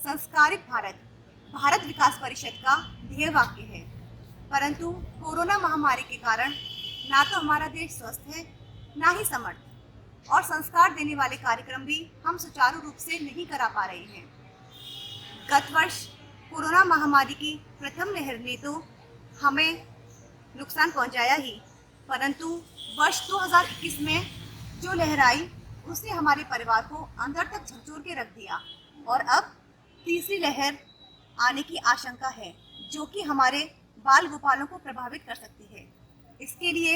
संस्कारित भारत भारत विकास परिषद का ध्येय वाक्य है। परंतु कोरोना महामारी के कारण ना तो हमारा देश स्वस्थ है, ना ही समर्थ, और संस्कार देने वाले कार्यक्रम भी हम सुचारू रूप से नहीं करा पा रहे हैं। गत वर्ष कोरोना महामारी की प्रथम लहर ने तो हमें नुकसान पहुंचाया ही, परंतु वर्ष 2021 में जो लहर आई उसने हमारे परिवार को अंदर तक झकझोर के रख दिया, और अब तीसरी लहर आने की आशंका है, जो कि हमारे बाल गोपालों को प्रभावित कर सकती है। इसके लिए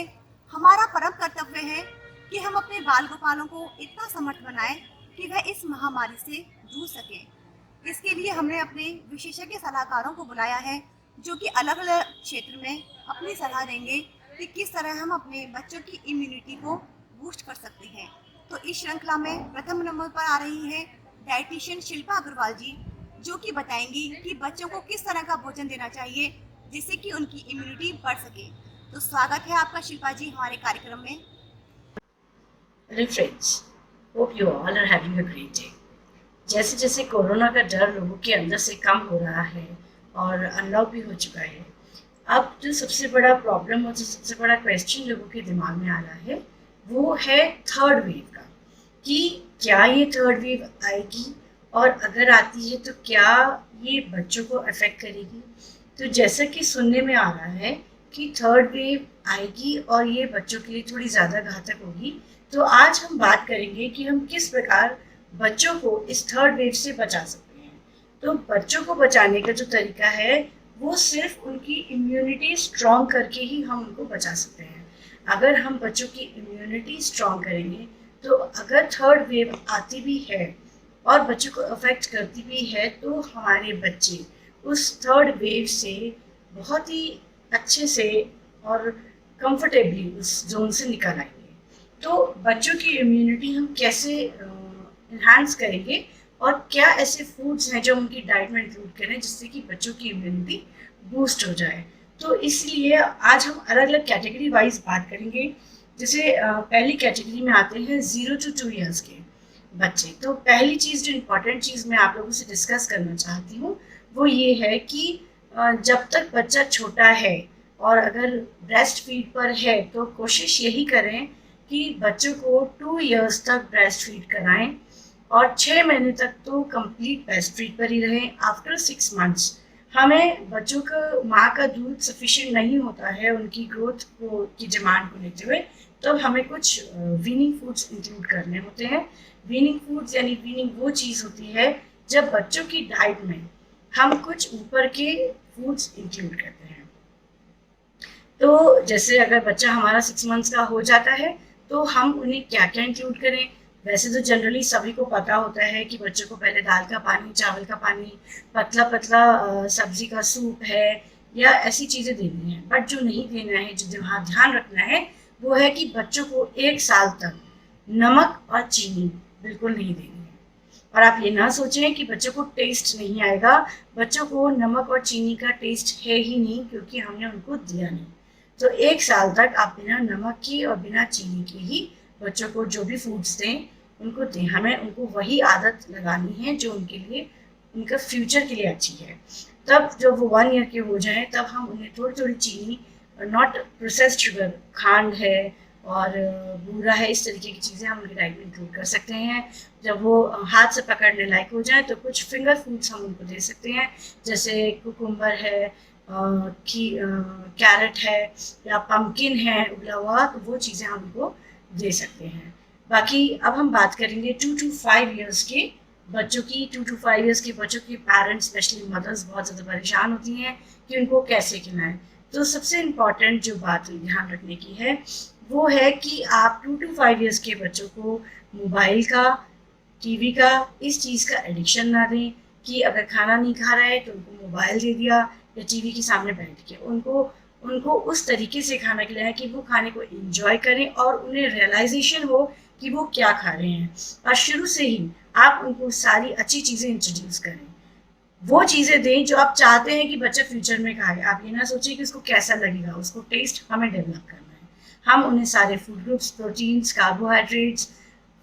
हमारा परम कर्तव्य है कि हम अपने बाल गोपालों को इतना समर्थ बनाएं कि वह इस महामारी से जूझ सके। इसके लिए हमने अपने विशेषज्ञ सलाहकारों को बुलाया है, जो कि अलग अलग क्षेत्र में अपनी सलाह देंगे कि किस तरह हम अपने बच्चों की इम्यूनिटी को बूस्ट कर सकते हैं। तो इस श्रृंखला में प्रथम नंबर पर आ रही है डाइटिशियन शिल्पा अग्रवाल जी, जो कि बताएंगी कि बच्चों को किस तरह का भोजन देना चाहिए जिससे कि उनकी इम्यूनिटी बढ़ सके। तो स्वागत है आपका शिल्पा जी हमारे कार्यक्रम में। Hello friends, hope you all are having a great day. जैसे जैसे कोरोना का डर लोगों के अंदर से कम हो रहा है और अनलॉक भी हो चुका है, अब जो सबसे बड़ा प्रॉब्लम और जो सबसे बड़ा क्वेश्चन लोगों के दिमाग में आ रहा है वो है थर्ड वेव का, कि क्या ये थर्ड वेव आएगी और अगर आती है तो क्या ये बच्चों को अफेक्ट करेगी। तो जैसा कि सुनने में आ रहा है कि थर्ड वेव आएगी और ये बच्चों के लिए थोड़ी ज़्यादा घातक होगी, तो आज हम बात करेंगे कि हम किस प्रकार बच्चों को इस थर्ड वेव से बचा सकते हैं। तो बच्चों को बचाने का जो तरीका है वो सिर्फ उनकी इम्यूनिटी स्ट्रॉन्ग करके ही हम उनको बचा सकते हैं। अगर हम बच्चों की इम्यूनिटी स्ट्रॉन्ग करेंगे तो अगर थर्ड वेव आती भी है और बच्चों को अफेक्ट करती भी है तो हमारे बच्चे उस थर्ड वेव से बहुत ही अच्छे से और कंफर्टेबली उस जोन से निकल आएंगे। तो बच्चों की इम्यूनिटी हम कैसे इन्हांस करेंगे और क्या ऐसे फूड्स हैं जो उनकी डाइट में इंक्लूड करें जिससे कि बच्चों की इम्यूनिटी बूस्ट हो जाए। तो इसलिए आज हम अलग अलग कैटेगरी वाइज बात करेंगे। जैसे पहली कैटेगरी में आते हैं 0 to 2 ईयर्स के बच्चे। तो पहली चीज़ जो इम्पोर्टेंट चीज़ मैं आप लोगों से डिस्कस करना चाहती हूँ वो ये है कि जब तक बच्चा छोटा है और अगर ब्रेस्ट फीड पर है तो कोशिश यही करें कि बच्चों को 2 ईयर्स तक ब्रेस्ट फीड कराएं और 6 महीने तक तो कंप्लीट ब्रेस्ट फीड पर ही रहें। आफ्टर 6 मंथ्स हमें बच्चों का माँ का दूध सफिशिएंट नहीं होता है उनकी ग्रोथ को की डिमांड को लेते हुए, तो हमें कुछ वीनिंग फूड्स इंक्लूड करने होते हैं। वीनिंग फूड्स यानी वीनिंग वो चीज़ होती है जब बच्चों की डाइट में हम कुछ ऊपर के फूड्स इंक्लूड करते हैं। तो जैसे अगर बच्चा हमारा 6 मंथ्स का हो जाता है तो हम उन्हें क्या क्या इंक्लूड करें। वैसे तो जनरली सभी को पता होता है कि बच्चों को पहले दाल का पानी, चावल का पानी, पतला पतला सब्जी का सूप है या ऐसी चीज़ें देनी है। बट जो नहीं देना है, जो ध्यान रखना है वो है कि बच्चों को 1 साल तक नमक और चीनी बिल्कुल नहीं देनी है। और आप ये ना सोचें कि बच्चों को टेस्ट नहीं आएगा, बच्चों को नमक और चीनी का टेस्ट है ही नहीं क्योंकि हमने उनको दिया नहीं। तो 1 साल तक आप बिना नमक की और बिना चीनी के ही बच्चों को जो भी फूड्स दें उनको दें। हमें उनको वही आदत लगानी है जो उनके लिए, उनका फ्यूचर के लिए अच्छी है। तब जब वो 1 ईयर के हो जाएं तब हम उन्हें थोड़ी थोड़ी चीनी, नॉट प्रोसेस्ड शुगर, खांड है और बूरा है, इस तरीके की चीज़ें हम उनकी डाइट में इंक्लूड कर सकते हैं। जब वो हाथ से पकड़ने लायक हो जाए तो कुछ फिंगर फूड्स हम उनको दे सकते हैं, जैसे कुकुम्बर है, कैरेट है या पम्पकिन है उबला हुआ, तो वो चीज़ें हम उनको दे सकते हैं। बाकी अब हम बात करेंगे 2 to 5 ईयर्स के बच्चों की। 2 to 5 ईयर्स के बच्चों के पेरेंट्स, स्पेशली मदर्स, बहुत ज़्यादा परेशान होती हैं कि उनको कैसे खिलाएं। तो सबसे इम्पॉर्टेंट जो बात ध्यान रखने की है वो है कि आप 2 to 5 ईयर्स के बच्चों को मोबाइल का, टीवी का, इस चीज़ का एडिक्शन ना दें कि अगर खाना नहीं खा रहा है तो उनको मोबाइल दे दिया या टीवी के सामने बैठ के उनको उस तरीके से खाना खिलाएं कि वो खाने को एंजॉय करें और उन्हें रियलाइजेशन हो कि वो क्या खा रहे हैं। और शुरू से ही आप उनको सारी अच्छी चीज़ें इंट्रोड्यूस करें, वो चीज़ें दें जो आप चाहते हैं कि बच्चा फ्यूचर में खाए। आप ये ना सोचिए कि उसको कैसा लगेगा, उसको टेस्ट हमें डेवलप करना है। हम उन्हें सारे food groups, proteins, carbohydrates,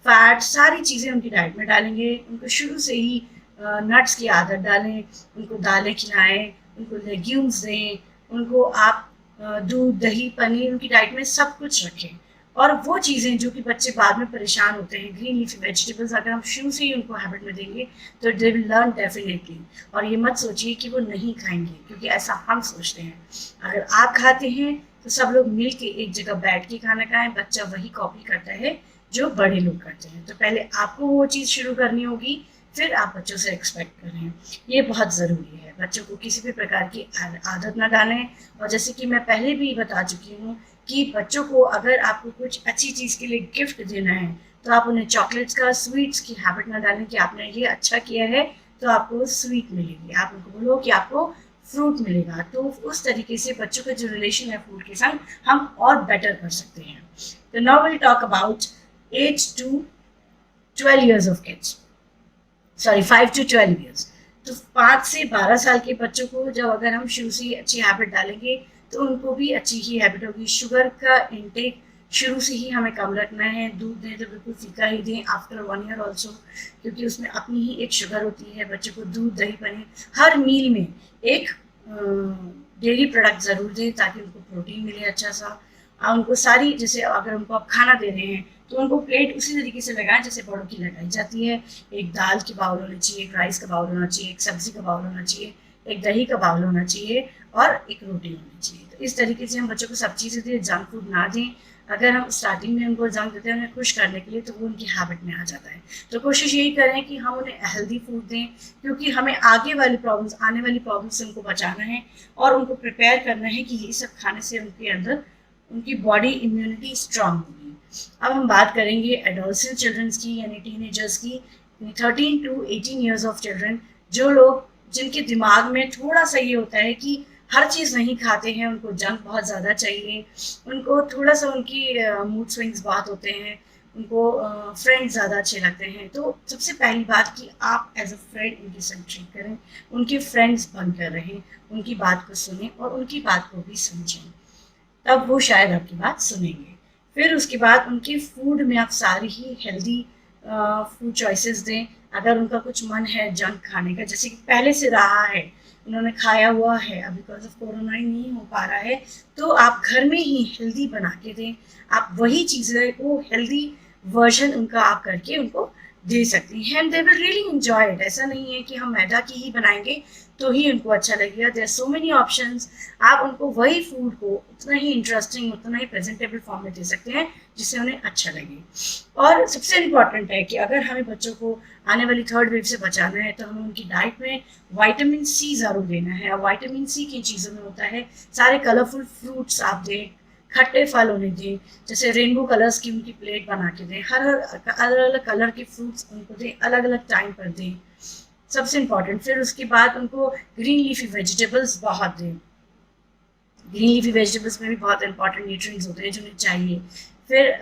fat, सारी चीज़ें उनकी डाइट में डालेंगे। उनको शुरू से ही नट्स की आदत डालें, उनको दालें खिलाएं, उनको लेग्यूम्स दें, उनको आप दूध, दही, पनीर उनकी डाइट में सब कुछ रखें। और वो चीज़ें जो कि बच्चे बाद में परेशान होते हैं, ग्रीन लीफी वेजिटेबल्स अगर हम शुरू से ही उनको हैबिट में देंगे तो दे विल लर्न डेफिनेटली। और ये मत सोचिए कि वो नहीं खाएंगे, क्योंकि ऐसा हम सोचते हैं। अगर आप खाते हैं तो सब लोग मिल के एक जगह बैठ के खाना खाएं, बच्चा वही कॉपी करता है जो बड़े लोग करते हैं। तो पहले आपको वो चीज़ शुरू करनी होगी, फिर आप बच्चों से एक्सपेक्ट करें। ये बहुत ज़रूरी है, बच्चों को किसी भी प्रकार की आदत ना डालें। और जैसे कि मैं पहले भी बता चुकी हूँ कि बच्चों को अगर आपको कुछ अच्छी चीज़ के लिए गिफ्ट देना है तो आप उन्हें चॉकलेट्स का, स्वीट्स की हैबिट ना डालें कि आपने ये अच्छा किया है तो आपको स्वीट मिलेगी। आप उनको बोलो कि आपको फ्रूट मिलेगा। तो उस तरीके से बच्चों का जो रिलेशन है फूड के साथ हम और बेटर कर सकते हैं। तो now will talk about age to 12 years of kids, sorry 5 to 12 years। तो 5 से 12 साल के बच्चों को जब अगर हम शुरू से अच्छी हैबिट डालेंगे तो उनको भी अच्छी ही हैबिट होगी। शुगर का इंटेक शुरू से ही हमें कम रखना है। दूध दें तो बिल्कुल फीका ही दें आफ्टर 1 year ऑल्सो, क्योंकि उसमें अपनी ही एक शुगर होती है। बच्चों को दूध, दही, पनीर हर मील में एक डेयरी प्रोडक्ट ज़रूर दें ताकि उनको प्रोटीन मिले अच्छा सा। उनको सारी, जैसे अगर उनको आप खाना दे रहे हैं तो उनको प्लेट उसी तरीके से लगाएं जैसे बड़ों की लगाई जाती है। एक दाल की बाउल होनी चाहिए, एक राइस का बाउल होना चाहिए, एक सब्जी का बाउल होना चाहिए, एक दही का बाउल होना चाहिए और एक रोटी होनी चाहिए। तो इस तरीके से हम बच्चों को सब चीज़ें दें, जंक फूड ना दें। अगर हम स्टार्टिंग में उनको जंक देते हैं उन्हें खुश करने के लिए तो वो उनकी हैबिट में आ जाता है। तो कोशिश यही करें कि हम उन्हें हेल्दी फूड दें, क्योंकि हमें आगे वाली प्रॉब्लम्स, आने वाली प्रॉब्लम्स से उनको बचाना है और उनको प्रिपेयर करना है कि ये सब खाने से उनके अंदर उनकी बॉडी इम्यूनिटी स्ट्रांग होगी। अब हम बात करेंगे एडोलसेंट चिल्ड्रंस की, यानी टीनेजर्स की, 13 to 18 years ऑफ चिल्ड्रन। जो लोग, जिनके दिमाग में थोड़ा सा ये होता है कि हर चीज़ नहीं खाते हैं, उनको जंक बहुत ज़्यादा चाहिए, उनको थोड़ा सा उनकी मूड स्विंग्स बहुत होते हैं, उनको फ्रेंड्स ज़्यादा अच्छे लगते हैं। तो सबसे पहली बात कि आप एज अ फ्रेंड उनके साथ ट्रीट करें, उनके फ्रेंड्स बनकर रहें, उनकी बात को सुनें और उनकी बात को भी समझें, तब वो शायद आपकी बात सुनेंगे। फिर उसके बाद उनके फूड में आप सारी ही हेल्दी फूड चॉइसेस दें। अगर उनका कुछ मन है जंक खाने का, जैसे कि पहले से रहा है, उन्होंने खाया हुआ है, अब बिकॉज ऑफ कोरोना ही नहीं हो पा रहा है, तो आप घर में ही हेल्दी बना के दें। आप वही चीज़ें को हेल्दी वर्जन उनका आप करके उनको दे सकती हैं and they will really enjoy it. ऐसा नहीं है कि हम मैदा की ही बनाएंगे तो ही उनको अच्छा लगेगा। There are so many options. आप उनको वही फूड को उतना ही इंटरेस्टिंग, उतना ही प्रेजेंटेबल फॉर्म में दे सकते हैं जिससे उन्हें अच्छा लगे। और सबसे इम्पॉर्टेंट है कि अगर हमें बच्चों को आने वाली थर्ड वेव से बचाना है तो हमें उनकी डाइट में विटामिन सी ज़रूर देना है। और विटामिन सी किन चीज़ों में होता है, सारे कलरफुल फ्रूट्स आप दें, खट्टे फल उन्हें दें, जैसे रेनबो कलर्स की उनकी प्लेट बना के दें, हर अलग अलग कलर के फ्रूट्स उनको दें, अलग अलग टाइम पर दें, सबसे इम्पॉर्टेंट। फिर उसके बाद उनको ग्रीन लीफी वेजिटेबल्स बहुत दें। ग्रीन लीफी वेजिटेबल्स में भी बहुत इंपॉर्टेंट न्यूट्रिएंट्स होते हैं जो उन्हें चाहिए। फिर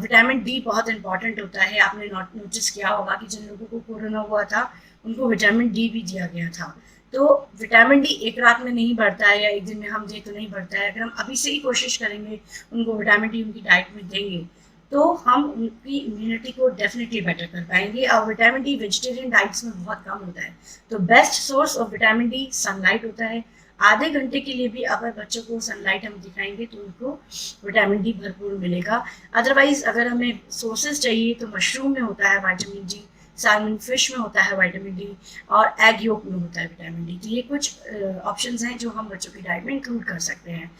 विटामिन डी बहुत इंपॉर्टेंट होता है। आपने नोटिस किया होगा कि जिन लोगों को कोरोना हुआ था उनको विटामिन डी भी दिया गया था। तो विटामिन डी एक रात में नहीं बढ़ता है या एक दिन में हम दें तो नहीं बढ़ता है। अगर हम अभी से ही कोशिश करेंगे उनको विटामिन डी उनकी डाइट में देंगे तो हम उनकी इम्यूनिटी को डेफिनेटली बेटर कर पाएंगे। और विटामिन डी वेजिटेरियन डाइट्स में बहुत कम होता है। तो best source of vitamin D sunlight होता है। आधे घंटे के लिए भी अगर बच्चों को सनलाइट हम दिखाएंगे तो उनको विटामिन डी भरपूर मिलेगा। अदरवाइज अगर हमें सोर्सेज चाहिए तो मशरूम में होता है विटामिन डी, सैल्मन फिश में होता है विटामिन डी और एग योक में होता है विटामिन डी। तो ये कुछ ऑप्शंस हैं जो हम बच्चों की डाइट में इंक्लूड कर सकते हैं।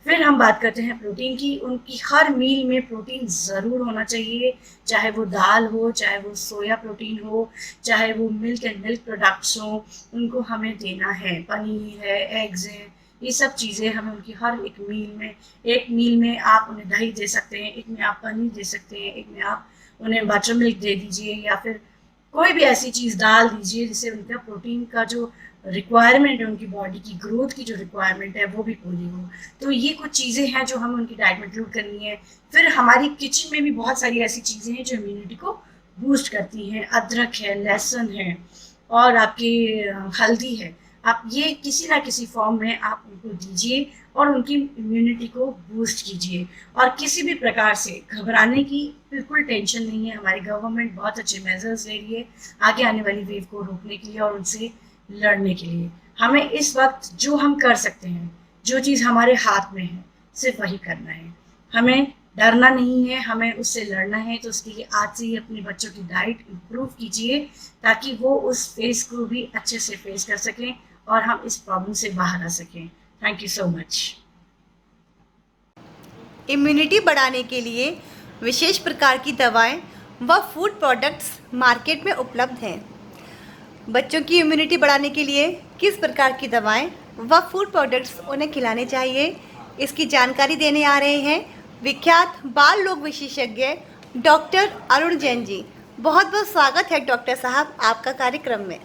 फिर हम बात करते हैं प्रोटीन की। उनकी हर मील में प्रोटीन ज़रूर होना चाहिए, चाहे वो दाल हो, चाहे वो सोया प्रोटीन हो, चाहे वो मिल्क एंड मिल्क प्रोडक्ट्स हो, उनको हमें देना है। पनीर है, एग्स हैं, ये सब चीज़ें हमें उनकी हर एक मील में, एक मील में आप उन्हें दही दे सकते हैं, एक में आप पनीर दे सकते हैं, एक में आप उन्हें बटर मिल्क दे दीजिए या फिर कोई भी ऐसी चीज़ डाल दीजिए जिससे उनका प्रोटीन का जो रिक्वायरमेंट है, उनकी बॉडी की ग्रोथ की जो रिक्वायरमेंट है वो भी पूरी हो। तो ये कुछ चीज़ें हैं जो हमें उनकी डाइट में इंक्लूड करनी है। फिर हमारी किचन में भी बहुत सारी ऐसी चीज़ें हैं जो इम्यूनिटी को बूस्ट करती हैं। अदरक है, लहसुन है और आपकी हल्दी है। आप ये किसी ना किसी फॉर्म में आप उनको दीजिए और उनकी इम्यूनिटी को बूस्ट कीजिए। और किसी भी प्रकार से घबराने की बिल्कुल टेंशन नहीं है। हमारी गवर्नमेंट बहुत अच्छे मेजर्स ले रही है आगे आने वाली वेव को रोकने के लिए और उनसे लड़ने के लिए। हमें इस वक्त जो हम कर सकते हैं, जो चीज़ हमारे हाथ में है, सिर्फ वही करना है। हमें डरना नहीं है, हमें उससे लड़ना है। तो उसके लिए आज से ही अपने बच्चों की डाइट इम्प्रूव कीजिए ताकि वो उस फेस को भी अच्छे से फेस कर सकें और हम इस प्रॉब्लम से बाहर आ सकें। Thank you so much. Immunity बढ़ाने के लिए विशेष प्रकार की दवाएं व फूड प्रोडक्ट्स मार्केट में उपलब्ध हैं। बच्चों की इम्यूनिटी बढ़ाने के लिए किस प्रकार की दवाएं व फूड प्रोडक्ट्स उन्हें खिलाने चाहिए, इसकी जानकारी देने आ रहे हैं विख्यात बाल रोग विशेषज्ञ डॉक्टर अरुण जैन जी। बहुत बहुत स्वागत है डॉक्टर साहब आपका कार्यक्रम में।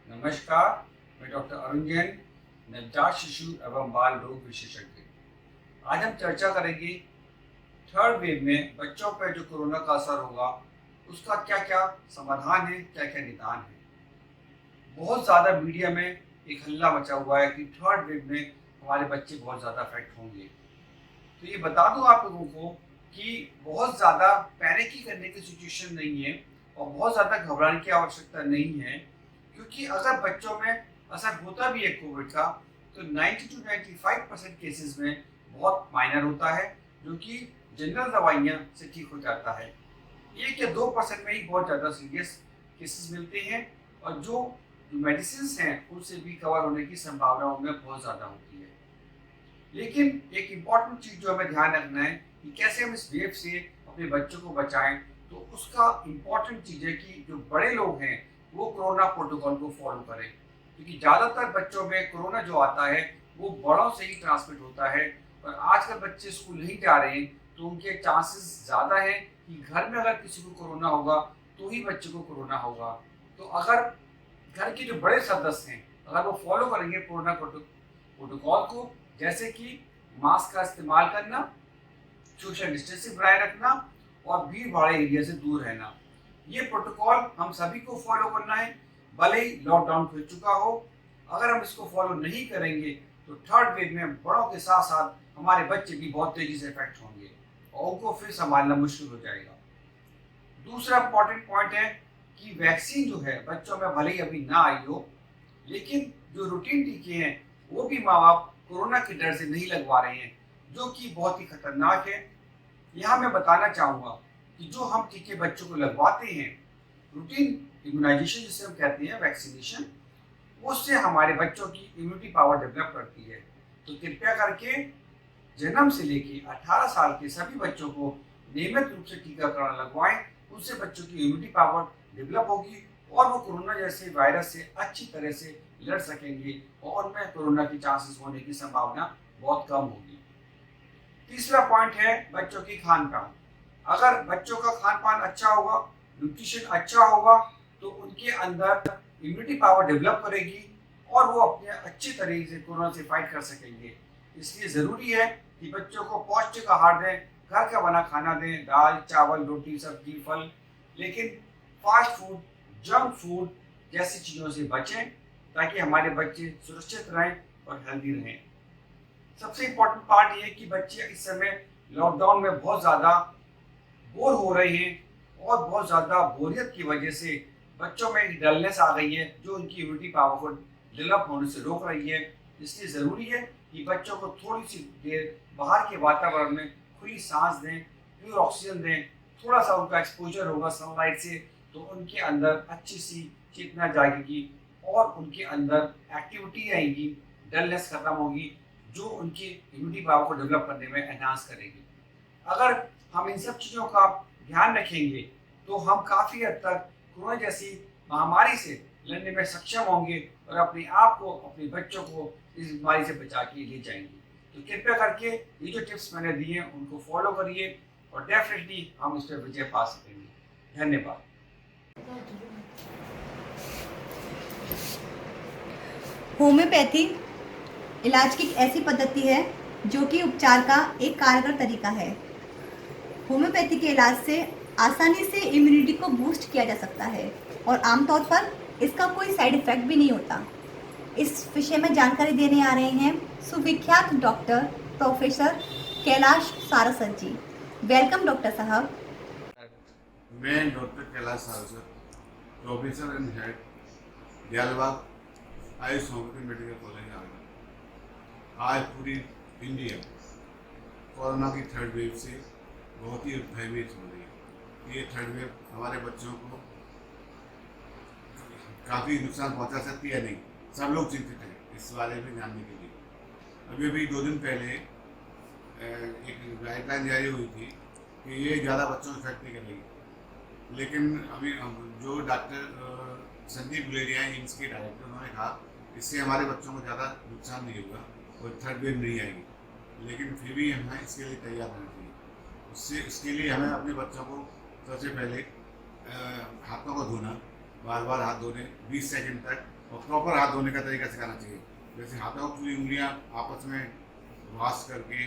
नमस्कार, मैं डॉक्टर अरुण जैन, नवजात शिशु एवं बाल रोग विशेषज्ञ। आज हम चर्चा करेंगे थर्ड वेव में बच्चों पर जो कोरोना का असर होगा उसका क्या क्या समाधान है, क्या क्या निदान है। बहुत ज़्यादा मीडिया में एक हल्ला मचा हुआ है कि थर्ड वेव में हमारे बच्चे बहुत ज़्यादा अफेक्ट होंगे। तो ये बता दूं आप लोगों को कि बहुत ज़्यादा पैनिक करने की सिचुएशन नहीं है और बहुत ज़्यादा घबराने की आवश्यकता नहीं है, क्योंकि अगर बच्चों में असर होता भी है कोविड का तो 90 to 95% केसेस में बहुत माइनर होता है, जो कि जनरल दवाइयाँ से ठीक हो जाता है। 1 या 2% में ही बहुत ज़्यादा सीरियस केसेस मिलते हैं और जो मेडिसिन हैं उनसे भी कवर होने की संभावना उनमें बहुत ज़्यादा होती है। लेकिन एक इम्पॉर्टेंट चीज़ जो हमें ध्यान रखना है कि कैसे हम इस वेव से अपने बच्चों को बचाएं, तो उसका इम्पॉर्टेंट चीज़ है कि जो बड़े लोग हैं वो कोरोना प्रोटोकॉल को फॉलो करें, क्योंकि ज़्यादातर बच्चों में कोरोना जो आता है वो बड़ों से ही ट्रांसमिट होता है। और आजकल बच्चे स्कूल नहीं जा रहे हैं तो उनके चांसेस ज़्यादा हैं कि घर में अगर किसी को कोरोना होगा तो ही बच्चे को कोरोना होगा। तो अगर घर के जो बड़े सदस्य हैं अगर वो फॉलो करेंगे कोरोना प्रोटोकॉल को, जैसे कि मास्क का इस्तेमाल करना, सोशल डिस्टेंसिंग बनाए रखना और भीड़ भाड़ एरिया से दूर रहना, ये प्रोटोकॉल हम सभी को फॉलो करना है, भले ही लॉकडाउन खुल चुका हो। अगर हम इसको फॉलो नहीं करेंगे तो थर्ड वेव में बड़ों के साथ साथ हमारे बच्चे भी बहुत तेजी से इफेक्ट होंगे और उनको फिर संभालना मुश्किल हो जाएगा। दूसरा इंपॉर्टेंट पॉइंट है कि वैक्सीन जो है बच्चों में भले ही अभी ना आई हो, लेकिन जो रूटीन टीके हैं वो भी माँ बाप कोरोना के डर से नहीं लगवा रहे हैं, जो कि बहुत ही खतरनाक है। यहाँ मैं बताना चाहूँगा कि जो हम टीके बच्चों को लगवाते हैं, रूटीन इम्यूनाइजेशन जिसे हम कहते हैं, वैक्सीनेशन, उससे हमारे बच्चों की इम्यूनिटी पावर डेवलप करती है। तो कृपया करके जन्म से लेके 18 साल के सभी बच्चों को नियमित रूप से टीकाकरण लगवाएं, उनसे बच्चों की इम्यूनिटी पावर डेवलप होगी और वो कोरोना जैसे वायरस से अच्छी तरह से लड़ सकेंगे और उनमें कोरोना की चांसेस होने की संभावना बहुत कम होगी। तीसरा पॉइंट है बच्चों की खान पान। अगर बच्चों का खान पान अच्छा होगा, न्यूट्रिशन अच्छा होगा, तो उनके अंदर इम्यूनिटी पावर डेवलप करेगी और वो अपने अच्छे तरीके से कोरोना से फाइट कर सकेंगे। इसलिए ज़रूरी है कि बच्चों को पौष्टिक आहार दें, घर का बना खाना दें, दाल चावल रोटी सब्जी फल, लेकिन फास्ट फूड, जंक फूड जैसी चीज़ों से बचें ताकि हमारे बच्चे सुरक्षित रहें और हेल्दी रहें। सबसे इम्पोर्टेंट पार्ट ये है कि बच्चे इस समय लॉकडाउन में बहुत ज़्यादा बोर हो रहे हैं और बहुत ज़्यादा बोरियत की वजह से बच्चों में एक डलनेस आ गई है जो उनकी इम्यूनिटी पावर को डेवलप होने से रोक रही है। इसलिए ज़रूरी है कि बच्चों को थोड़ी सी देर बाहर के वातावरण में खुली सांस दें, प्योर ऑक्सीजन दें, थोड़ा सा उनका एक्सपोजर होगा सनलाइट से तो उनके अंदर अच्छी सी चेतना जागेगी और उनके अंदर एक्टिविटी आएगी, डलनेस खत्म होगी, जो उनकी इम्यूनिटी पावर को डेवलप करने में एनहांस करेगी। अगर हम इन सब चीज़ों का ध्यान रखेंगे तो हम काफ़ी हद तक कोरोना जैसी महामारी से लड़ने में सक्षम होंगे और अपने आप को, अपने बच्चों को इस बीमारी से बचा के ले जाएंगे। तो कृपया करके ये जो टिप्स मैंने दिए हैं उनको फॉलो करिए और डेफिनेटली हम इस पर विजय पा सकेंगे। धन्यवाद। होम्योपैथी इलाज की एक ऐसी पद्धति है जो कि उपचार का एक कारगर तरीका है। होम्योपैथी के इलाज से आसानी से इम्यूनिटी को बूस्ट किया जा सकता है और आमतौर पर इसका कोई साइड इफेक्ट भी नहीं होता। इस विषय में जानकारी देने आ रहे हैं सुविख्यात डॉक्टर प्रोफेसर कैलाश सारस्वत जी। वेलकम डॉक्टर साहब। मैं doctor Kailash Saraswat, professor and head, Dayalbagh Ayush homeopathy medical college Agra. आज पूरी इंडिया कोरोना की थर्ड वेव से बहुत ही भयभीत हो रही है। ये थर्ड वेव हमारे बच्चों को काफ़ी नुकसान पहुंचा सकती है, नहीं सब लोग चिंतित हैं इस बारे में जानने के लिए। अभी 2 दिन पहले एक गाइडलाइन जारी हुई थी कि ये ज़्यादा बच्चों को इफेक्ट नहीं करेगी, लेकिन अभी जो डॉक्टर संदीप गुलेरिया एम्स के डायरेक्टर, उन्होंने कहा इससे हमारे बच्चों को ज़्यादा नुकसान नहीं होगा और थर्ड वेव नहीं आएगी, लेकिन फिर भी हमें इसके लिए तैयार रहना चाहिए। इसके लिए हमें अपने बच्चों को सबसे पहले हाथों को धोना, बार बार हाथ धोने 20 सेकंड तक, और प्रॉपर हाथ धोने का तरीका सिखाना चाहिए। जैसे हाथों को पूरी उंगलियां आपस में वॉश करके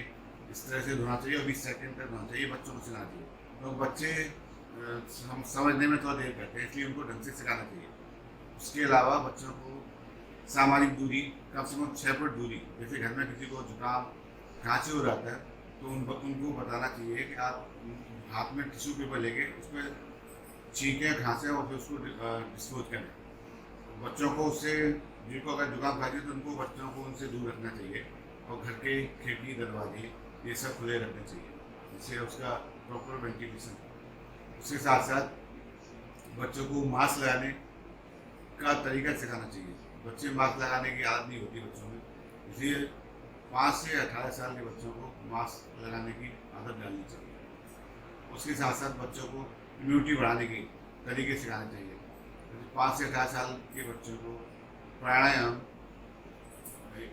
इस तरह से धोना चाहिए और 20 सेकंड तक धोना चाहिए, बच्चों को सिखाना चाहिए। तो बच्चे समझने में थोड़ा देर करते हैं, इसलिए उनको ढंग से सिखाना चाहिए। उसके अलावा बच्चों को सामाजिक दूरी, कम से कम 6 फुट दूरी, जैसे घर में किसी को जुकाम खांसी हो जाता है तो उनको बताना चाहिए कि आप हाथ में टिश्यू पेपर लेके उस पर छींकें, खांसें और फिर उसको डिस्पोज करें। बच्चों को उससे, जिनको अगर जुकाम खांसी तो उनको बच्चों को उनसे दूर रखना चाहिए और घर के खिड़की दरवाजे ये सब खुले रखने चाहिए, जिससे उसका प्रॉपर वेंटिलेशन। उसके साथ साथ बच्चों को मास्क लगाने का तरीका सिखाना चाहिए। बच्चे मास्क लगाने की आदत नहीं होती बच्चों में, इसलिए 5 से 18 साल के बच्चों को मास्क लगाने की आदत डालनी चाहिए। उसके साथ साथ बच्चों को इम्यूनिटी बढ़ाने के तरीके सिखाने चाहिए। 5 से 18 साल के बच्चों को प्राणायाम,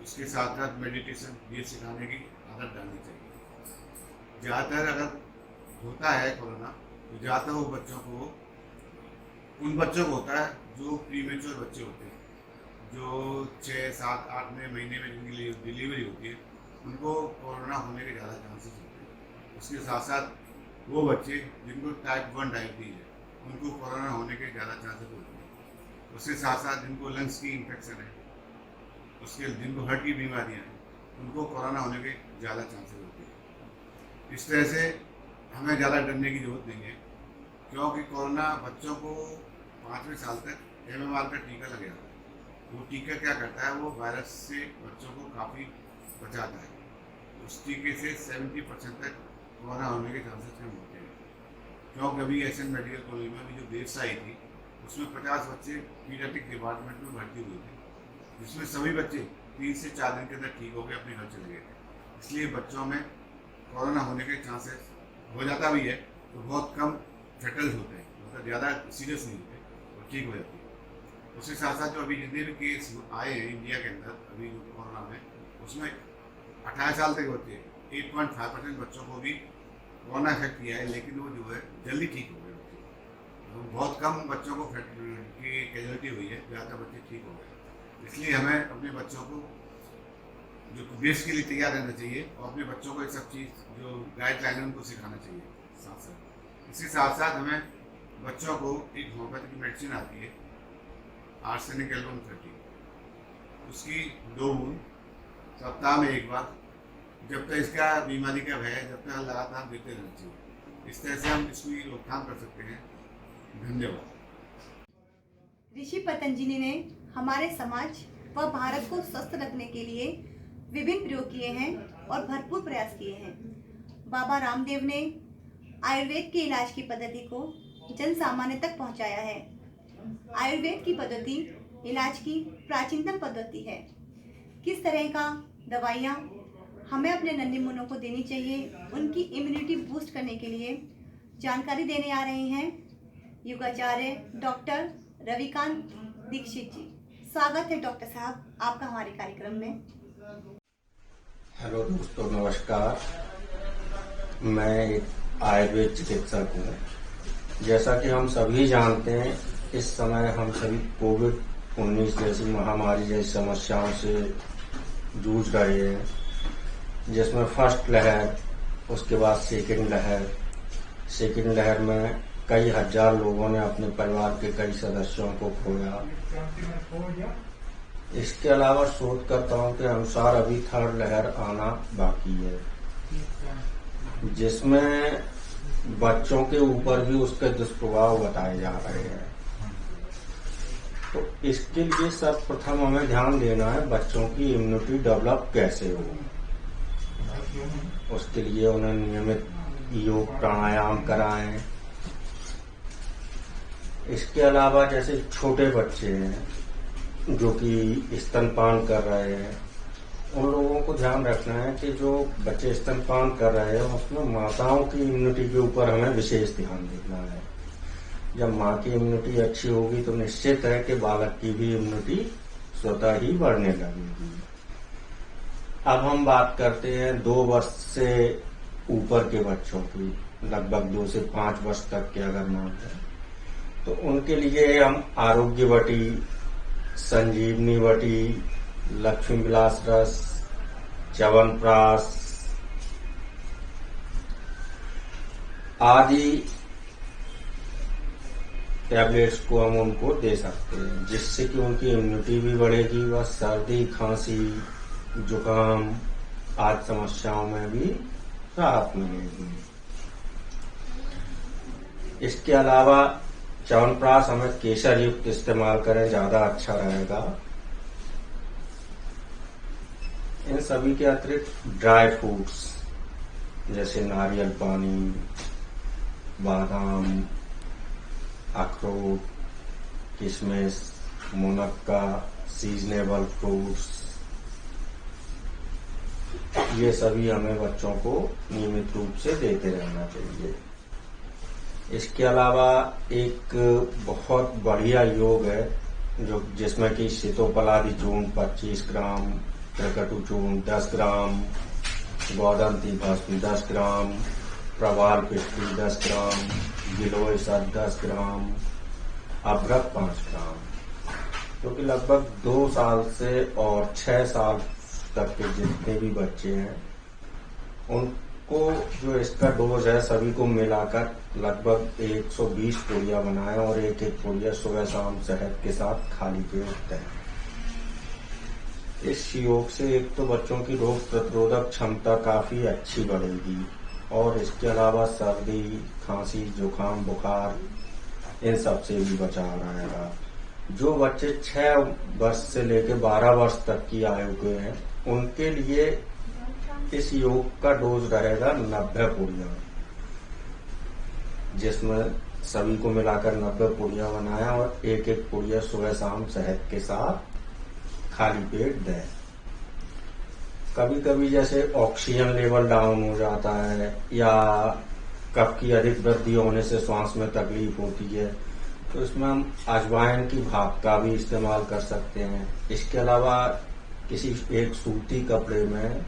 उसके साथ साथ मेडिटेशन ये सिखाने की आदत डालनी चाहिए। ज़्यादातर अगर होता है कोरोना तो ज़्यादातर वो बच्चों को, उन बच्चों को होता है जो प्रीमेच्योर बच्चे होते हैं, जो 6, 7, 8 महीने में जिनकी डिलीवरी होती है, उनको कोरोना होने के ज़्यादा चांसेस होते हैं। उसके साथ साथ वो बच्चे जिनको टाइप 1 डायबिटीज़ है, उनको कोरोना होने के ज़्यादा चांसेस होते हैं। उसके साथ साथ जिनको लंग्स की इन्फेक्शन है, जिनको हार्ट की बीमारियाँ हैं, उनको कोरोना होने के ज़्यादा चांसेस होते हैं। इस तरह से हमें ज़्यादा डरने की ज़रूरत नहीं है, क्योंकि कोरोना बच्चों को 5वें साल तक MMR का टीका लगेगा। वो टीका क्या करता है, वो वायरस से बच्चों को काफ़ी बचाता है। उस टीके से 70% तक कोरोना होने के चांसेस कम होते हैं। क्योंकि अभी एशियन मेडिकल कॉलेज में अभी जो देश आई थी, उसमें 50 बच्चे पीडियाट्रिक डिपार्टमेंट में भर्ती हुए थे, जिसमें सभी बच्चे 3 से 4 दिन के अंदर ठीक हो गए, अपने घर चले गए थे। इसलिए बच्चों में कोरोना होने के चांसेस हो जाता भी है तो बहुत कम फैटल्स होते हैं, मतलब ज़्यादा सीरियस नहीं होते और ठीक हो जाती है। उसके साथ साथ जो अभी जितने भी केस आए हैं इंडिया के अंदर अभी जो कोरोना में, उसमें 18 साल तक होते हैं 8.5% बच्चों को भी कोरोना इफेक्ट किया है, लेकिन वो जो है जल्दी ठीक हो गए बच्चे। तो बहुत कम बच्चों को की कैजुअलिटी हुई है, ज़्यादातर बच्चे ठीक हो गए। इसलिए हमें अपने बच्चों को जो देश के लिए तैयार रहना चाहिए और अपने बच्चों को ये सब चीज़ जो गाइडलाइन है उनको सिखाना चाहिए। साथ साथ इसके साथ साथ हमें बच्चों को एक होम्योपैथी की मेडिसिन आती है आर्सेनिक एल्बम 30, उसकी 2 बूंद सप्ताह में 1 बार, जब तक इसका बीमारी का भय है जब तक लगातार देते रहना चाहिए। इस तरह से हम इसकी रोकथाम कर सकते हैं। धन्यवाद। ऋषि पतंजलि ने हमारे समाज व भारत को स्वस्थ रखने के लिए विभिन्न प्रयोग किए हैं और भरपूर प्रयास किए हैं। बाबा रामदेव ने आयुर्वेद के इलाज की पद्धति को जन सामान्य तक पहुंचाया है। आयुर्वेद की पद्धति इलाज की प्राचीनतम पद्धति है। किस तरह का दवाइयाँ हमें अपने नन्हे मुन्नों को देनी चाहिए, उनकी इम्यूनिटी बूस्ट करने के लिए जानकारी देने आ रहे हैं योगाचार्य डॉक्टर रविकांत दीक्षित जी। स्वागत है डॉक्टर साहब आपका हमारे कार्यक्रम में। हेलो दोस्तों, नमस्कार। मैं एक आयुर्वेद चिकित्सक हूँ। जैसा कि हम सभी जानते हैं, इस समय हम सभी कोविड-19 जैसी महामारी जैसी समस्याओं से जूझ रहे हैं, जिसमें फर्स्ट लहर, उसके बाद सेकंड लहर में कई हजार लोगों ने अपने परिवार के कई सदस्यों को खोया। इसके अलावा शोधकर्ताओं के अनुसार अभी थर्ड लहर आना बाकी है, जिसमें बच्चों के ऊपर भी उसके दुष्प्रभाव बताए जा रहे हैं। तो इसके लिए सर्वप्रथम हमें ध्यान देना है बच्चों की इम्यूनिटी डेवलप कैसे हो। उसके लिए उन्हें नियमित योग प्राणायाम कराएं। इसके अलावा जैसे छोटे बच्चे हैं जो कि स्तनपान कर रहे हैं, उन लोगों को ध्यान रखना है कि जो बच्चे स्तनपान कर रहे हैं उसमें माताओं की इम्यूनिटी के ऊपर हमें विशेष ध्यान देना है। जब माँ की इम्यूनिटी अच्छी होगी तो निश्चित है कि बालक की भी इम्यूनिटी स्वतः ही बढ़ने लगेगी। अब हम बात करते हैं 2 वर्ष से ऊपर के बच्चों की, लगभग 2 से 5 वर्ष तक के अगर मान लें तो उनके लिए हम आरोग्य वटी, संजीवनी वटी, लक्ष्मी विलास रस, च्यवनप्राश आदि टैबलेट्स को हम उनको दे सकते हैं, जिससे कि उनकी इम्यूनिटी भी बढ़ेगी व सर्दी, खांसी, जुकाम आदि समस्याओं में भी राहत मिलेगी। इसके अलावा च्यवनप्राश हमें केसर युक्त इस्तेमाल करें, ज्यादा अच्छा रहेगा। इन सभी के अतिरिक्त ड्राई फ्रूट्स जैसे नारियल पानी, बादाम, अखरोट, किशमिश, मुनक्का, सीजनेबल फ्रूट्स, ये सभी हमें बच्चों को नियमित रूप से देते रहना चाहिए। इसके अलावा एक बहुत बढ़िया योग है जो जिसमें कि सीतोपलादि चूर्ण 25 ग्राम, त्रिकटु चूर्ण 10 ग्राम, गौदंती भस्म 10 ग्राम, प्रवाल पिष्टी 10 ग्राम, गिलोय शहद 10 ग्राम, अभ्रक 5 ग्राम, जो कि लगभग 2 साल से और 6 साल तक के जितने भी बच्चे हैं उनको जो इसका डोज है सभी को मिलाकर लगभग 120 पूड़ियाँ बनाएं और एक पूड़िया सुबह शाम शहद के साथ खाली पेट दें। इस योग से एक तो बच्चों की रोग प्रतिरोधक क्षमता काफी अच्छी बढ़ेगी और इसके अलावा सर्दी, खांसी, जुकाम, बुखार इन सब से भी बचाव रहेगा। जो बच्चे 6 वर्ष से लेकर 12 वर्ष तक की आयु के हैं उनके लिए इस योग का डोज रहेगा 90 पूड़ियाँ, जिसमें सभी को मिलाकर 90 पूड़ियाँ बनाएं और एक पूड़िया सुबह शाम शहद के साथ खाली पेट दें। कभी कभी जैसे ऑक्सीजन लेवल डाउन हो जाता है या कफ की अधिक वृद्धि होने से श्वास में तकलीफ होती है तो इसमें हम अजवाइन की भाप का भी इस्तेमाल कर सकते हैं। इसके अलावा किसी एक सूती कपड़े में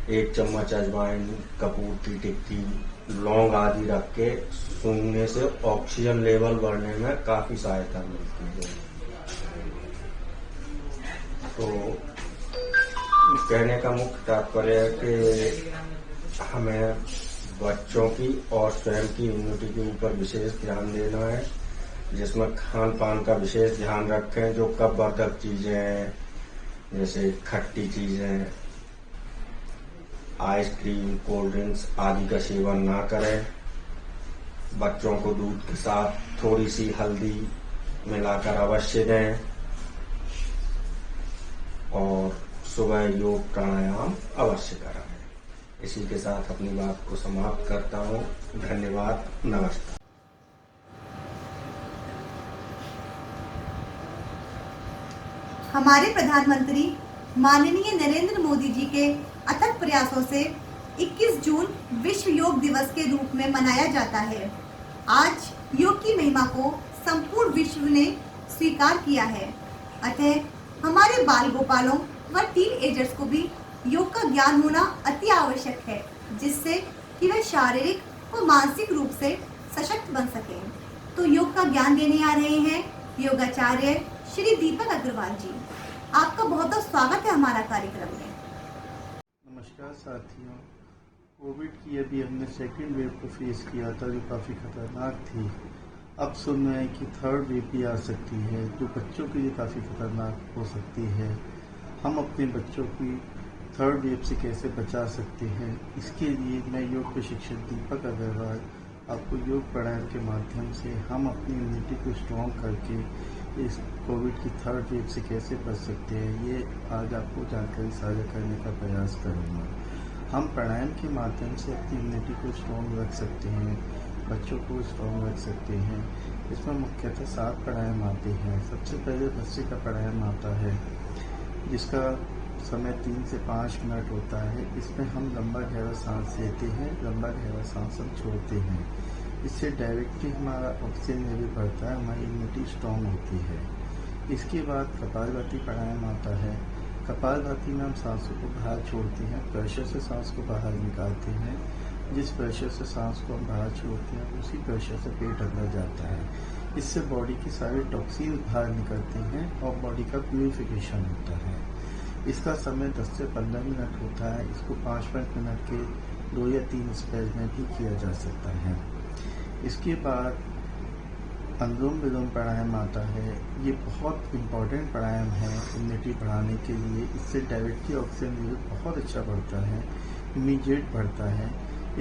1 चम्मच अजवाइन, कपूर की टिक्की, लौंग आदि रख के सूंघने से ऑक्सीजन लेवल बढ़ने में काफी सहायता मिलती है। तो कहने का मुख्य तात्पर्य है कि हमें बच्चों की और स्वयं की इम्यूनिटी के ऊपर विशेष ध्यान देना है, जिसमें खान पान का विशेष ध्यान रखें। जो कफवर्धक चीजें हैं जैसे खट्टी चीजें, आइसक्रीम, कोल्ड ड्रिंक्स आदि का सेवन ना करें। बच्चों को दूध के साथ थोड़ी सी हल्दी मिलाकर अवश्य दें और सुबह योग प्राणायाम अवश्य कराएं। इसी के साथ अपनी बात को समाप्त करता हूँ। धन्यवाद, नमस्कार। हमारे प्रधानमंत्री माननीय नरेंद्र मोदी जी के अथक प्रयासों से 21 जून विश्व योग दिवस के रूप में मनाया जाता है। आज योग की महिमा को संपूर्ण विश्व ने स्वीकार किया है। अतः हमारे बाल गोपालों व टीन एजर्स को भी योग का ज्ञान होना अति आवश्यक है, जिससे कि वे शारीरिक व मानसिक रूप से सशक्त बन सकें। तो योग का ज्ञान देने आ रहे हैं योगाचार्य श्री दीपक अग्रवाल जी। आपका बहुत बहुत स्वागत है हमारा कार्यक्रम में। नमस्कार साथियों, कोविड की अभी हमने सेकेंड वेव को फेस किया था जो काफ़ी ख़तरनाक थी। अब सुन रहे हैं कि थर्ड वेव भी आ सकती है जो बच्चों के लिए काफ़ी ख़तरनाक हो सकती है। हम अपने बच्चों की थर्ड वेव से कैसे बचा सकते हैं, इसके लिए मैं योग प्रशिक्षक दीपक अग्रवाल आपको योग प्राणायाम के माध्यम से हम अपनी इम्यूनिटी को स्ट्रॉन्ग करके इस कोविड की थर्ड वेव से कैसे बच सकते हैं, ये आज आपको जानकारी साझा करने का प्रयास करूँगा। हम प्राणायाम के माध्यम से अपनी इम्यूनिटी को स्ट्रॉन्ग रख सकते हैं, बच्चों को स्ट्रॉन्ग रख सकते हैं। इसमें मुख्यतः 7 प्राणायाम आते हैं। सबसे पहले बच्चे का प्राणायाम आता है जिसका समय 3 से 5 मिनट होता है। इसमें हम लंबा गहरा सांस लेते हैं, लंबा गहरा सांस हम छोड़ते हैं। इससे डायरेक्टली हमारा ऑक्सीजन लेवल बढ़ता है, हमारी इम्यूनिटी स्ट्रॉन्ग होती है। इसके बाद कपालभाति प्राणायाम आता है। कपालभाति में हम सांसों को बाहर छोड़ते हैं, प्रेशर से सांस को बाहर निकालते हैं। जिस प्रेशर से सांस को हम बाहर छोड़ते हैं उसी प्रेशर से पेट अंदर जाता है। इससे बॉडी की सारी टॉक्सिन बाहर निकलते हैं और बॉडी का प्यूरिफिकेशन होता है। इसका समय 10 से 15 मिनट होता है। इसको 5-5 मिनट के 2 या 3 स्पेल में भी किया जा सकता है। इसके बाद अनुलोम विलोम प्राणायाम आता है। ये बहुत इम्पॉर्टेंट प्राणायाम है इम्यूनिटी बढ़ाने के लिए। इससे डायरेक्टली ऑक्सीजन लेवल बहुत अच्छा बढ़ता है, इमीडिएट बढ़ता है।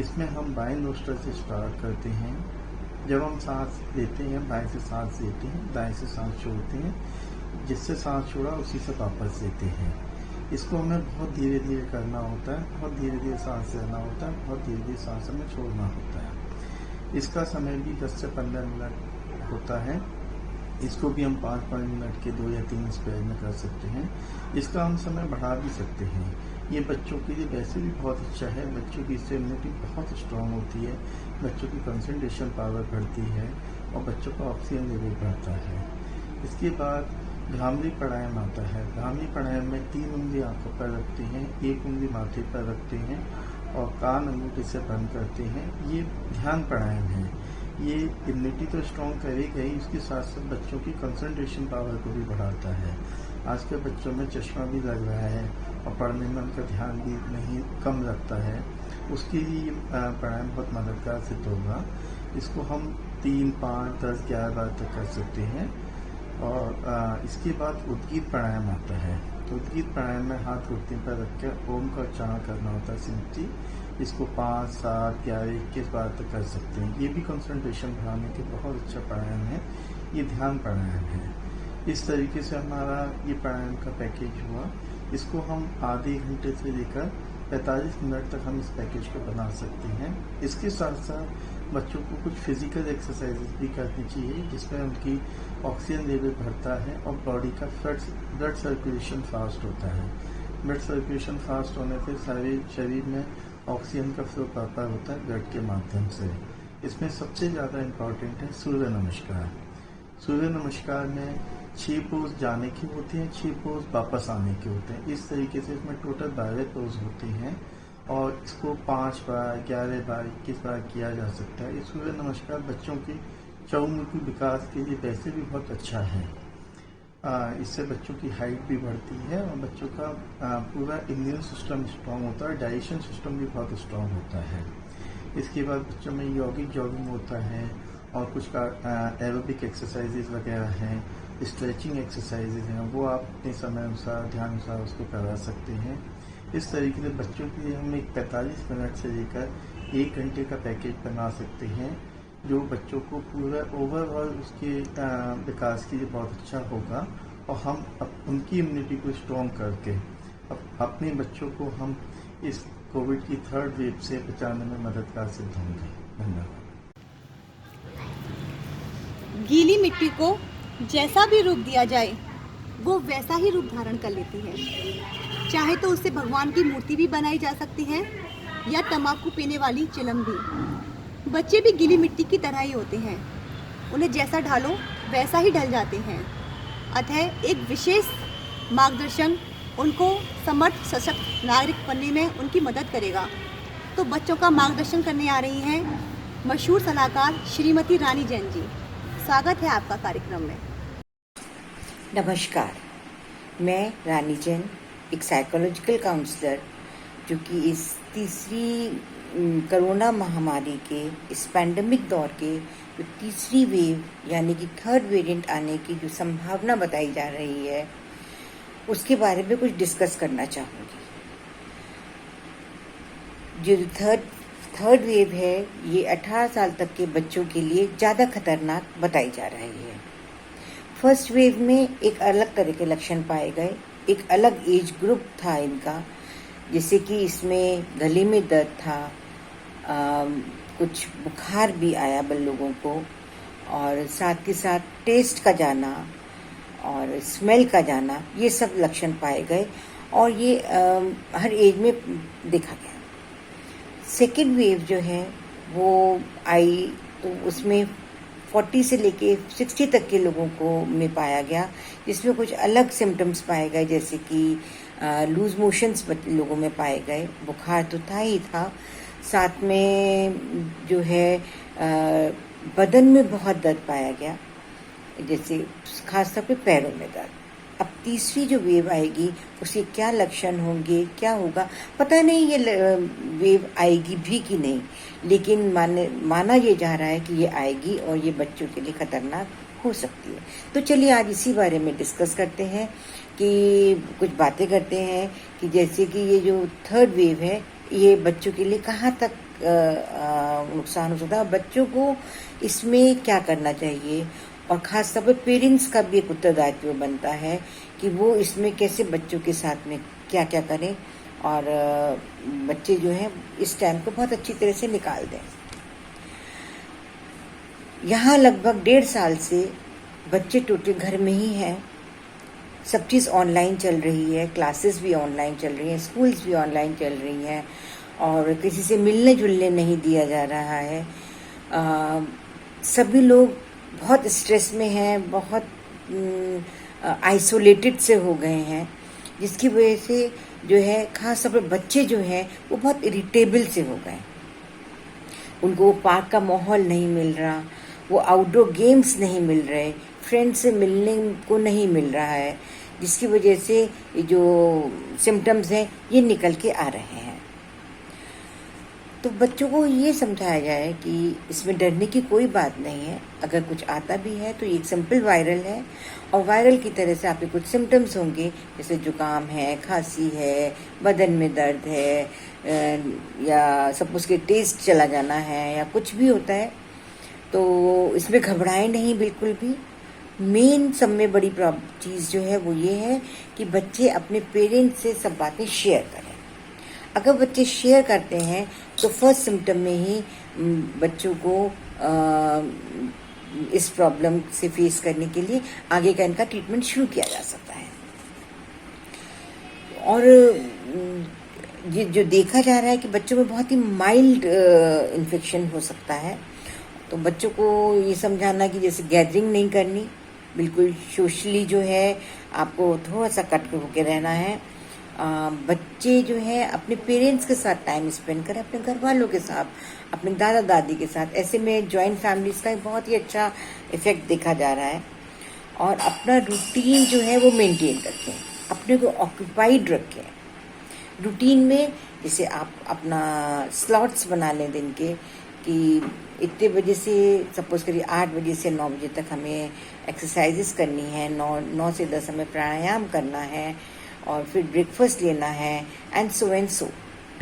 इसमें हम बाएं नोस्ट्रल से स्टार्ट करते हैं। जब हम सांस लेते हैं बाएं से सांस लेते हैं, दाएं से सांस छोड़ते हैं, जिससे सांस छोड़ा उसी से वापस लेते हैं। इसको हमें बहुत धीरे धीरे करना होता है, बहुत धीरे धीरे सांस लेना होता है, बहुत धीरे धीरे सांस हमें छोड़ना होता है। इसका समय भी 10 से 15 मिनट होता है। इसको भी हम 5-5 मिनट के 2 या 3 स्पेल में कर सकते हैं। इसका हम समय बढ़ा भी सकते हैं। ये बच्चों के लिए वैसे भी बहुत अच्छा है। बच्चों की इससे इम्यूनिटी बहुत स्ट्रांग होती है, बच्चों की कंसंट्रेशन पावर बढ़ती है और बच्चों का ऑक्सीजन लेवल बढ़ता है। इसके बाद भ्रामरी प्राणायाम आता है। भ्रामरी प्राणायाम में 3 उंगली आंखों पर रखते हैं, 1 उंगली माथे पर रखते हैं और कान अंगूठे से बंद करते हैं। ये ध्यान प्राणायाम है। ये इम्यूनिटी तो स्ट्रॉन्ग करेगा ही, इसके साथ साथ बच्चों की कंसंट्रेशन पावर को भी बढ़ाता है। आज के बच्चों में चश्मा भी लग रहा है और पढ़ने में उनका ध्यान भी नहीं कम लगता है, उसके लिए प्राणायाम बहुत मददगार सिद्ध होगा। इसको हम 3, 5, 10, 11 बार तक कर सकते हैं। और इसके बाद उद्गीत प्राणायाम आता है। तो उद्गीत प्राणायाम में हाथ घुटने पर रखकर ओम का उच्चारण करना होता है सिंपली। इसको 5, 7, 11, 21 बार तक कर सकते हैं। ये भी कंसंट्रेशन बढ़ाने के बहुत अच्छा प्राणायाम है। ये ध्यान प्राणायाम है। इस तरीके से हमारा ये प्राणायाम का पैकेज हुआ। इसको हम आधे घंटे से लेकर 45 मिनट तक हम इस पैकेज को बना सकते हैं। इसके साथ साथ बच्चों को कुछ फिजिकल एक्सरसाइजेज भी करनी चाहिए जिसमें उनकी ऑक्सीजन लेवल बढ़ता है और बॉडी का ब्लड सर्कुलेशन फास्ट होता है। ब्लड सर्कुलेशन फास्ट होने से सारे शरीर में ऑक्सीजन का फ्लो प्रॉपर होता है ब्लड के माध्यम से। इसमें सबसे ज़्यादा इम्पॉर्टेंट है सूर्य नमस्कार। सूर्य नमस्कार में 6 पोज जाने के होते हैं, 6 पोज वापस आने के होते हैं। इस तरीके से इसमें टोटल 12 पोज होते हैं और इसको 5 बार, 11 बार, 21 बार किया जा सकता है। ये सूर्य नमस्कार बच्चों के चहुमुखी विकास के लिए वैसे भी बहुत अच्छा है। इससे बच्चों की हाइट भी बढ़ती है और बच्चों का पूरा इम्यून सिस्टम स्ट्रांग होता है, डाइजेशन सिस्टम भी बहुत स्ट्रांग होता है। इसके बाद बच्चों में यौगिक जॉगिंग होता है और कुछ का एरोबिक एक्सरसाइजेज वगैरह हैं, स्ट्रेचिंग एक्सरसाइजेज हैं, वो आप अपने समय अनुसार ध्यान अनुसार उसको करा सकते हैं। इस तरीके से बच्चों के लिए हम एक 45 मिनट से लेकर 1 घंटे का पैकेज बना सकते हैं जो बच्चों को पूरा ओवरऑल उसके विकास के लिए बहुत अच्छा होगा और हम उनकी इम्यूनिटी को स्ट्रॉन्ग करके अपने बच्चों को हम इस कोविड की थर्ड वेव से बचाने में मददगार सिद्ध होंगे। धन्यवाद। गीली मिट्टी को जैसा भी रूप दिया जाए वो वैसा ही रूप धारण कर लेती है। चाहे तो उससे भगवान की मूर्ति भी बनाई जा सकती है या तंबाकू पीने वाली चिलम भी। बच्चे भी गीली मिट्टी की तरह ही होते हैं, उन्हें जैसा ढालो वैसा ही ढल जाते हैं। अतः एक विशेष मार्गदर्शन उनको समर्थ सशक्त नागरिक बनने में उनकी मदद करेगा। तो बच्चों का मार्गदर्शन करने आ रही हैं मशहूर सलाहकार श्रीमती रानी जैन जी। स्वागत है आपका कार्यक्रम में। नमस्कार, मैं रानी जैन, एक साइकोलॉजिकल काउंसलर जो कि इस तीसरी कोरोना महामारी के इस पैंडेमिक दौर के जो तीसरी वेव यानी कि थर्ड वेरिएंट आने की जो संभावना बताई जा रही है उसके बारे में कुछ डिस्कस करना चाहूँगी। जो थर्ड वेव है ये 18 साल तक के बच्चों के लिए ज़्यादा खतरनाक बताई जा रही है। फर्स्ट वेव में एक अलग तरह के लक्षण पाए गए, एक अलग एज ग्रुप था इनका, जैसे कि इसमें गले में दर्द था, कुछ बुखार भी आया बल लोगों को, और साथ के साथ टेस्ट का जाना और स्मेल का जाना, ये सब लक्षण पाए गए और ये हर एज में देखा गया। सेकेंड वेव जो है वो आई तो उसमें 40 से लेके 60 तक के लोगों को में पाया गया, जिसमें कुछ अलग सिम्टम्स पाए गए, जैसे कि लूज मोशंस लोगों में पाए गए, बुखार तो था ही था, साथ में जो है बदन में बहुत दर्द पाया गया, जैसे खास तौर पे पैरों में दर्द। अब तीसरी जो वेव आएगी उसके क्या लक्षण होंगे, क्या होगा पता नहीं, ये वेव आएगी भी कि नहीं, लेकिन माना ये जा रहा है कि ये आएगी और ये बच्चों के लिए खतरनाक हो सकती है। तो चलिए आज इसी बारे में डिस्कस करते हैं, कि कुछ बातें करते हैं कि जैसे कि ये जो थर्ड वेव है ये बच्चों के लिए कहाँ तक नुकसान हो सकता है, बच्चों को इसमें क्या करना चाहिए, और ख़ास तौर पर पेरेंट्स का भी एक उत्तरदायित्व बनता है कि वो इसमें कैसे बच्चों के साथ में क्या क्या करें और बच्चे जो हैं इस टाइम को बहुत अच्छी तरह से निकाल दें। यहाँ लगभग 1.5 साल से बच्चे टोटल घर में ही हैं, सब चीज़ ऑनलाइन चल रही है, क्लासेस भी ऑनलाइन चल रही हैं, स्कूल्स भी ऑनलाइन चल रही हैं और किसी से मिलने जुलने नहीं दिया जा रहा है। सभी लोग बहुत स्ट्रेस में हैं, बहुत आइसोलेटेड से हो गए हैं, जिसकी वजह से जो है ख़ास तौर पर बच्चे जो हैं वो बहुत इरिटेबल से हो गए। उनको वो पार्क का माहौल नहीं मिल रहा, वो आउटडोर गेम्स नहीं मिल रहे, फ्रेंड से मिलने को नहीं मिल रहा है, जिसकी वजह से जो सिम्टम्स हैं ये निकल के आ रहे हैं। तो बच्चों को ये समझाया जाए कि इसमें डरने की कोई बात नहीं है, अगर कुछ आता भी है तो एक सिंपल वायरल है और वायरल की तरह से आपके कुछ सिम्टम्स होंगे, जैसे जुकाम है, खांसी है, बदन में दर्द है, या सपोज के टेस्ट चला जाना है या कुछ भी होता है, तो इसमें घबराएं नहीं बिल्कुल भी। मेन सब में बड़ी चीज़ जो है वो ये है कि बच्चे अपने पेरेंट्स से सब बातें शेयर करें। अगर बच्चे शेयर करते हैं तो फर्स्ट सिम्टम में ही बच्चों को इस प्रॉब्लम से फेस करने के लिए आगे का इनका ट्रीटमेंट शुरू किया जा सकता है। और ये जो देखा जा रहा है कि बच्चों में बहुत ही माइल्ड इन्फेक्शन हो सकता है, तो बच्चों को ये समझाना कि जैसे गैदरिंग नहीं करनी, बिल्कुल सोशली जो है आपको थोड़ा सा कट होकर रहना है। बच्चे जो है अपने पेरेंट्स के साथ टाइम स्पेंड करें, अपने घर वालों के साथ, अपने दादा दादी के साथ। ऐसे में जॉइंट फैमिलीज का बहुत ही अच्छा इफेक्ट देखा जा रहा है। और अपना रूटीन जो है वो मेंटेन रखें, अपने को ऑक्यूपाइड रखें। रूटीन में जैसे आप अपना स्लॉट्स बना लें दिन के, कि इतने बजे से सपोज करिए 8 बजे से 9 बजे तक हमें एक्सरसाइजेस करनी है, 9 से 10 हमें प्राणायाम करना है और फिर ब्रेकफास्ट लेना है, एंड सो।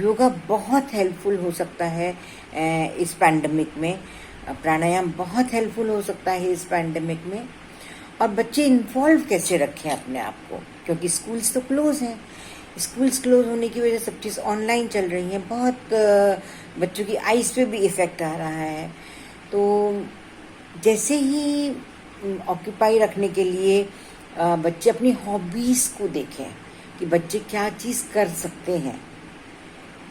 योगा बहुत हेल्पफुल हो सकता है इस पैंडमिक में, प्राणायाम बहुत हेल्पफुल हो सकता है इस पैंडमिक में। और बच्चे इन्वॉल्व कैसे रखें अपने आप को, क्योंकि स्कूल्स तो क्लोज़ हैं। स्कूल्स क्लोज होने की वजह से सब चीज़ ऑनलाइन चल रही हैं, बहुत बच्चों की आइज़ पे भी इफ़ेक्ट आ रहा है। तो जैसे ही ऑक्यूपाई रखने के लिए बच्चे अपनी हॉबीज़ को देखें कि बच्चे क्या चीज़ कर सकते हैं।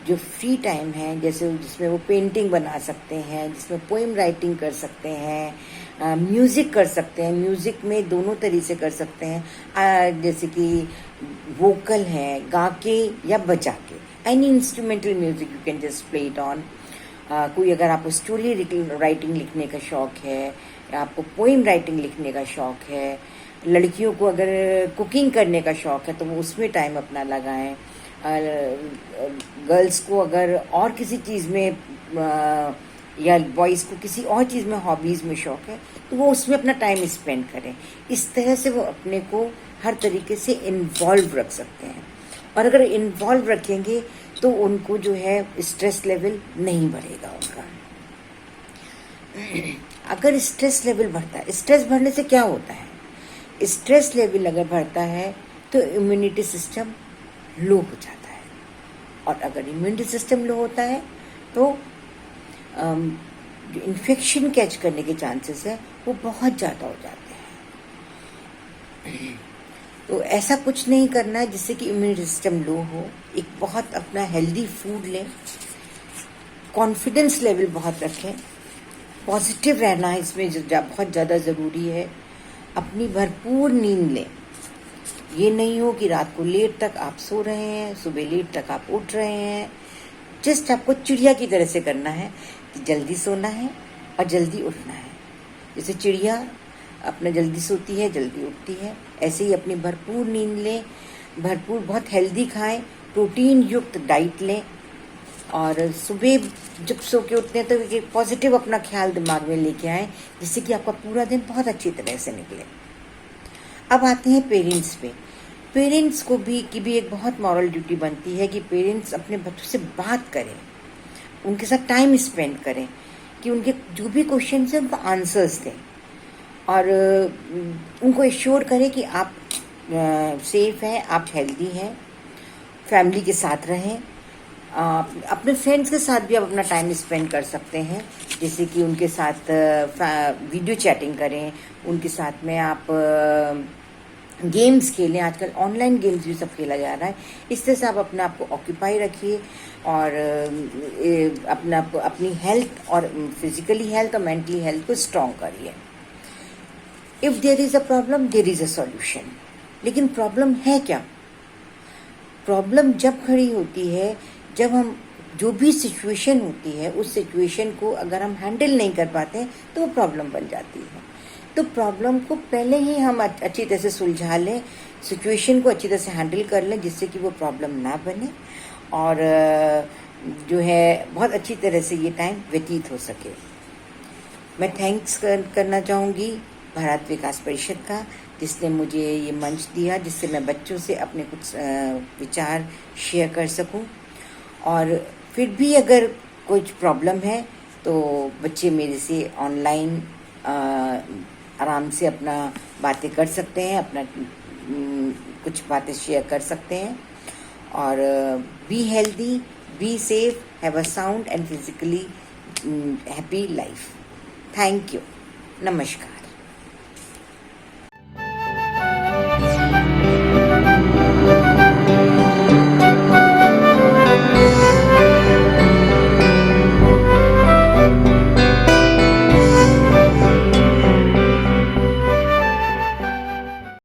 जो फ्री टाइम है, जैसे जिसमें वो पेंटिंग बना सकते हैं, जिसमें पोएम राइटिंग कर सकते हैं, म्यूज़िक कर सकते हैं। म्यूज़िक में दोनों तरीके से कर सकते हैं, जैसे कि वोकल है, गा के या बजा के, any instrumental music you can just play it on. कोई अगर आपको स्टोरी राइटिंग लिखने का शौक़ है, या आपको पोएम राइटिंग लिखने का शौक़ है, लड़कियों को अगर कुकिंग करने का शौक़ है तो वो उसमें टाइम अपना लगाएं। गर्ल्स को अगर और किसी चीज़ में या बॉयज़ को किसी और चीज़ में हॉबीज़ में शौक है तो वो उसमें अपना टाइम स्पेंड करें। इस तरह से वो अपने को हर तरीके से इन्वॉल्व रख सकते हैं, और अगर इन्वॉल्व रखेंगे तो उनको जो है स्ट्रेस लेवल नहीं बढ़ेगा उनका। अगर स्ट्रेस लेवल बढ़ता है, स्ट्रेस बढ़ने से क्या होता है, स्ट्रेस लेवल अगर बढ़ता है तो इम्यूनिटी सिस्टम लो हो जाता है, और अगर इम्यूनिटी सिस्टम लो होता है तो जो इन्फेक्शन कैच करने के चांसेस है वो बहुत ज़्यादा हो जाते हैं। तो ऐसा कुछ नहीं करना है जिससे कि इम्यूनिटी सिस्टम लो हो। एक बहुत अपना हेल्दी फूड लें, कॉन्फिडेंस लेवल बहुत रखें, पॉजिटिव रहना इसमें बहुत ज़्यादा ज़रूरी है। अपनी भरपूर नींद लें। ये नहीं हो कि रात को लेट तक आप सो रहे हैं, सुबह लेट तक आप उठ रहे हैं। जस्ट आपको चिड़िया की तरह से करना है कि जल्दी सोना है और जल्दी उठना है। जैसे चिड़िया अपना जल्दी सोती है, जल्दी उठती है, ऐसे ही अपनी भरपूर नींद लें, भरपूर बहुत हेल्दी खाएं, प्रोटीन युक्त डाइट लें, और सुबह जब सो के उठते हैं तो एक पॉजिटिव अपना ख्याल दिमाग में लेके आएँ, जिससे कि आपका पूरा दिन बहुत अच्छी तरह से निकले। अब आते हैं पेरेंट्स पे। पेरेंट्स को भी एक बहुत मॉरल ड्यूटी बनती है कि पेरेंट्स अपने बच्चों से बात करें, उनके साथ टाइम स्पेंड करें, कि उनके जो भी क्वेश्चन हैं उनको आंसर्स दें, और उनको एश्योर करें कि आप सेफ हैं, आप हेल्दी हैं, फैमिली के साथ रहें। अपने फ्रेंड्स के साथ भी आप अपना टाइम स्पेंड कर सकते हैं, जैसे कि उनके साथ वीडियो चैटिंग करें, उनके साथ में आप गेम्स खेलें। आजकल ऑनलाइन गेम्स भी सब खेला जा रहा है। इस तरह से आप अपने आप को ऑक्यूपाई रखिए, और अपनी हेल्थ और फिजिकली हेल्थ और मेंटली हेल्थ को स्ट्रॉन्ग करिए। If there is a problem there is a solution. लेकिन प्रॉब्लम है क्या? प्रॉब्लम जब खड़ी होती है जब हम जो भी सिचुएशन होती है उस सिचुएशन को अगर हम हैंडल नहीं कर पाते तो वो प्रॉब्लम बन जाती है। तो प्रॉब्लम को पहले ही हम अच्छी तरह से सुलझा लें, सिचुएशन को अच्छी तरह से हैंडल कर लें, जिससे कि वो प्रॉब्लम ना बने, और जो है बहुत अच्छी तरह से ये टाइम व्यतीत हो सके। मैं थैंक्स करना चाहूँगी भारत विकास परिषद का, जिसने मुझे ये मंच दिया, जिससे मैं बच्चों से अपने कुछ विचार शेयर कर सकूं। और फिर भी अगर कुछ प्रॉब्लम है तो बच्चे मेरे से ऑनलाइन आराम से अपना बातें कर सकते हैं, अपना कुछ बातें शेयर कर सकते हैं। और be healthy, be safe, have a sound and physically happy life. Thank you. नमस्कार।